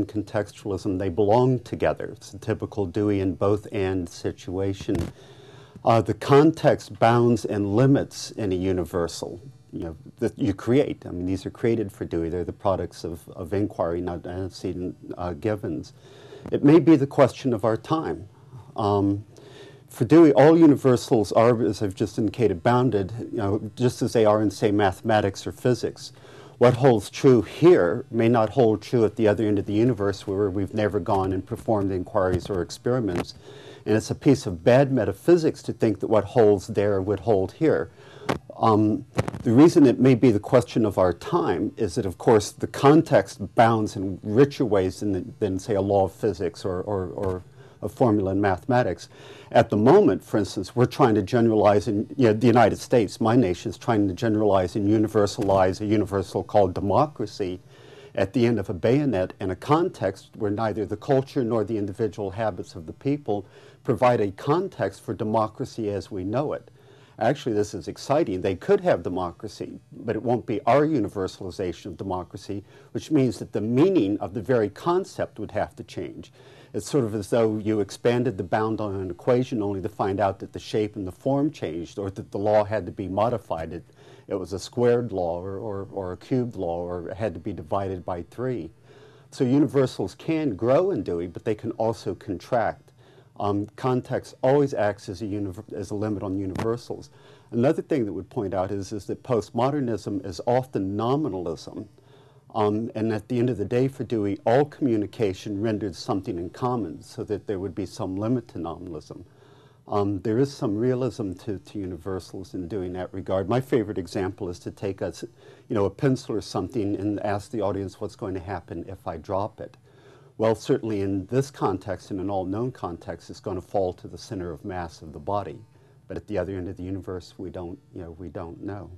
in contextualism, they belong together. It's a typical Dewey in both-and situation. The context bounds and limits any universal, that you create. I mean, these are created for Dewey. They're the products of inquiry, not antecedent givens. It may be the question of our time. For Dewey, all universals are, as I've just indicated, bounded, just as they are in, say, mathematics or physics. What holds true here may not hold true at the other end of the universe, where we've never gone and performed inquiries or experiments. And it's a piece of bad metaphysics to think that what holds there would hold here. The reason it may be the question of our time is that, of course, the context bounds in richer ways than say, a law of physics or a formula in mathematics. At the moment, for instance, we're trying to generalize in the United States, my nation is trying to generalize and universalize a universal called democracy at the end of a bayonet in a context where neither the culture nor the individual habits of the people provide a context for democracy as we know it. Actually, this is exciting. They could have democracy, but it won't be our universalization of democracy, which means that the meaning of the very concept would have to change. It's sort of as though you expanded the bound on an equation only to find out that the shape and the form changed, or that the law had to be modified. It was a squared law or a cubed law, or it had to be divided by 3. So universals can grow in Dewey, but they can also contract. Context always acts as a limit on universals. Another thing that would point out is that postmodernism is often nominalism. And at the end of the day for Dewey, all communication rendered something in common, so that there would be some limit to nominalism. There is some realism to universals in doing that regard. My favorite example is to take a pencil or something and ask the audience what's going to happen if I drop it. Well, certainly in this context, in an all-known context, it's going to fall to the center of mass of the body. But at the other end of the universe, we don't know.